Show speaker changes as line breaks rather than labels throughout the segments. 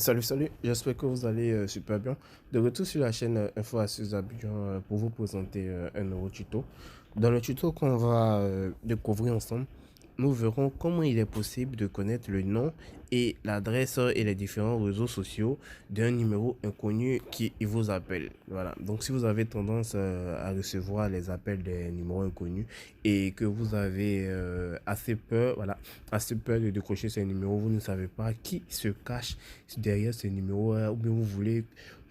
Salut, j'espère que vous allez super bien. De retour sur la chaîne Info Astuces Abidjan pour vous présenter un nouveau tuto. Dans le tuto qu'on va découvrir ensemble, nous verrons comment il est possible de connaître le nom et l'adresse et les différents réseaux sociaux d'un numéro inconnu qui vous appelle. Voilà. Donc si vous avez tendance à recevoir les appels des numéros inconnus et que vous avez assez peur, voilà, assez peur de décrocher ces numéros, vous ne savez pas qui se cache derrière ces numéros ou bien vous voulez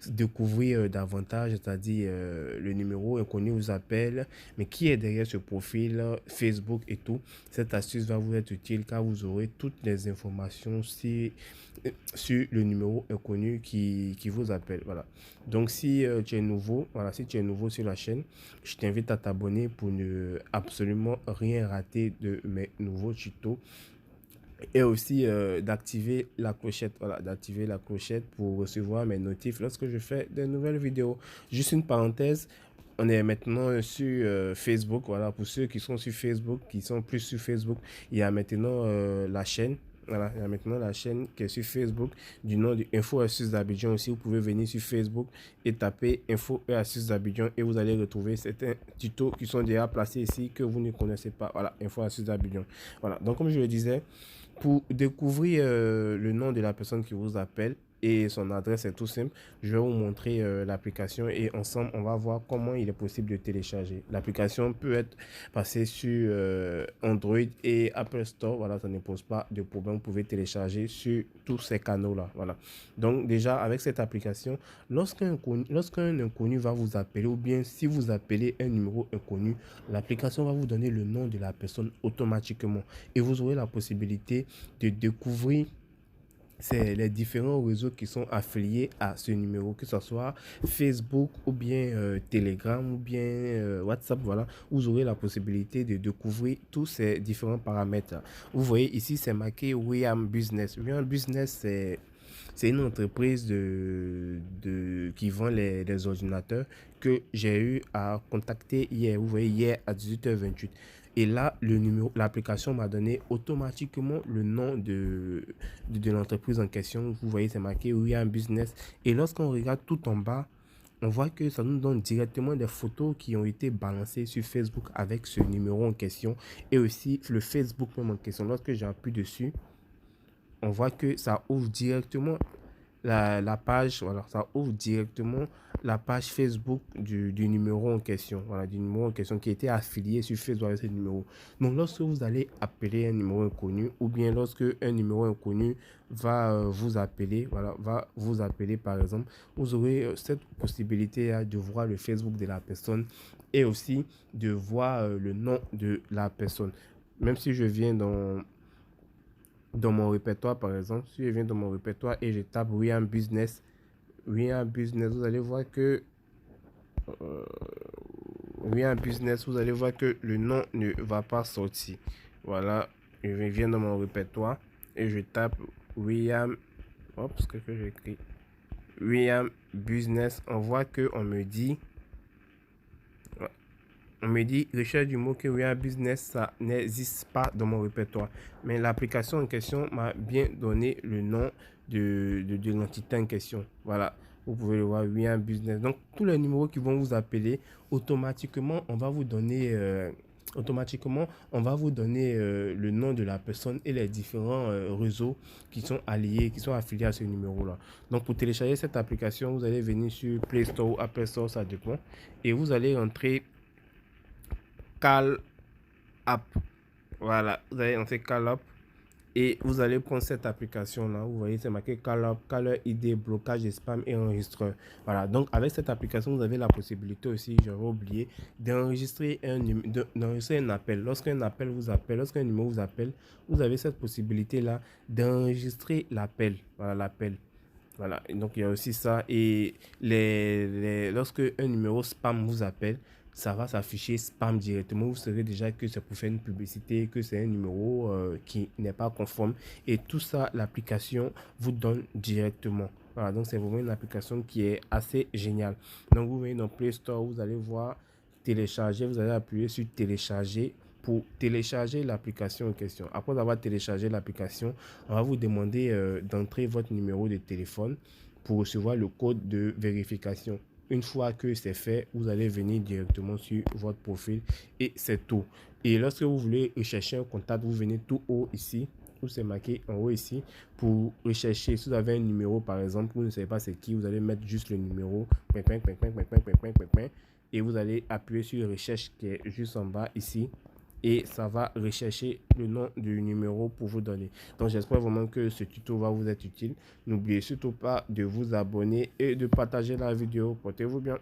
découvrir davantage, c'est-à-dire le numéro inconnu vous appelle, mais qui est derrière ce profil Facebook et tout. Cette astuce va vous être utile car vous aurez toutes les informations sur le numéro inconnu qui vous appelle. Voilà. Donc si tu es nouveau, voilà, si tu es nouveau sur la chaîne, je t'invite à t'abonner pour ne absolument rien rater de mes nouveaux tutos et aussi d'activer la clochette, voilà, d'activer la clochette pour recevoir mes notifs lorsque je fais de nouvelles vidéos. Juste une parenthèse, on est maintenant sur Facebook, voilà, pour ceux qui sont sur Facebook, qui sont plus sur Facebook, il y a maintenant la chaîne. Voilà, il y a maintenant la chaîne qui est sur Facebook du nom de Info Astuces d'Abidjan aussi. Vous pouvez venir sur Facebook et taper Info et Astuces d'Abidjan et vous allez retrouver certains tutos qui sont déjà placés ici que vous ne connaissez pas. Voilà, Info Astuces d'Abidjan. Voilà, donc comme je le disais, pour découvrir le nom de la personne qui vous appelle et son adresse est tout simple, je vais vous montrer l'application et ensemble on va voir comment il est possible de télécharger. L'application peut être passée sur Android et Apple Store, voilà, ça ne pose pas de problème, vous pouvez télécharger sur tous ces canaux-là, voilà. Donc déjà avec cette application, lorsqu'un inconnu va vous appeler ou bien si vous appelez un numéro inconnu, l'application va vous donner le nom de la personne automatiquement et vous aurez la possibilité de découvrir les différents réseaux qui sont affiliés à ce numéro, que ce soit Facebook ou bien Telegram ou bien WhatsApp, voilà, vous aurez la possibilité de découvrir tous ces différents paramètres. Vous voyez ici, c'est marqué William Business. William Business, c'est une entreprise qui vend les ordinateurs que j'ai eu à contacter hier. Vous voyez, hier à 18h28. Et là, l'application m'a donné automatiquement le nom de l'entreprise en question. Vous voyez, c'est marqué We Are Business. Et lorsqu'on regarde tout en bas, on voit que ça nous donne directement des photos qui ont été balancées sur Facebook avec ce numéro en question et aussi le Facebook même en question. Lorsque j'appuie dessus, on voit que ça ouvre directement la page, voilà, ça ouvre directement la page Facebook du numéro en question, voilà, du numéro en question qui était affilié sur Facebook avec ce numéro. Donc, lorsque vous allez appeler un numéro inconnu ou bien lorsque un numéro inconnu va vous appeler, voilà, va vous appeler par exemple, vous aurez cette possibilité de voir le Facebook de la personne et aussi de voir le nom de la personne. Même si je viens dans mon répertoire, par exemple, si je viens dans mon répertoire et je tape Rian Business, vous allez voir que euh, Rian Business, vous allez voir que le nom ne va pas sortir. Voilà, je viens dans mon répertoire et je tape Rian, hop, ce que j'écris, Rian Business. On voit que on me dit, recherche du mot que Real Business, ça n'existe pas dans mon répertoire. Mais l'application en question m'a bien donné le nom de l'entité en question. Voilà, vous pouvez le voir, Real Business. Donc, tous les numéros qui vont vous appeler, automatiquement, on va vous donner... le nom de la personne et les différents réseaux qui sont alliés, qui sont affiliés à ce numéro-là. Donc, pour télécharger cette application, vous allez venir sur Play Store ou Apple Store, ça dépend. Et vous allez entrer Call App. Voilà, vous allez entrer Call App et vous allez prendre cette application là. Vous voyez, c'est marqué Call App, Caller ID, blocage de spam et enregistreur. Voilà, donc avec cette application, vous avez la possibilité aussi, j'avais oublié, d'enregistrer un appel. Lorsqu'un appel vous appelle, lorsqu'un numéro vous appelle, vous avez cette possibilité là d'enregistrer l'appel. Voilà, l'appel. Voilà, et donc il y a aussi ça. Et lorsque un numéro spam vous appelle, ça va s'afficher spam directement. Vous saurez déjà que c'est pour faire une publicité, que c'est un numéro qui n'est pas conforme. Et tout ça, l'application vous donne directement. Voilà, donc c'est vraiment une application qui est assez géniale. Donc vous venez dans Play Store, vous allez voir télécharger, vous allez appuyer sur télécharger pour télécharger l'application en question. Après avoir téléchargé l'application, on va vous demander d'entrer votre numéro de téléphone pour recevoir le code de vérification. Une fois que c'est fait, vous allez venir directement sur votre profil et c'est tout. Et lorsque vous voulez rechercher un contact, vous venez tout haut ici, où c'est marqué en haut ici, pour rechercher. Si vous avez un numéro, par exemple, vous ne savez pas c'est qui, vous allez mettre juste le numéro, et vous allez appuyer sur recherche qui est juste en bas ici et ça va rechercher le nom du numéro pour vous donner. Donc j'espère vraiment que ce tuto va vous être utile. N'oubliez surtout pas de vous abonner et de partager la vidéo. Portez-vous bien.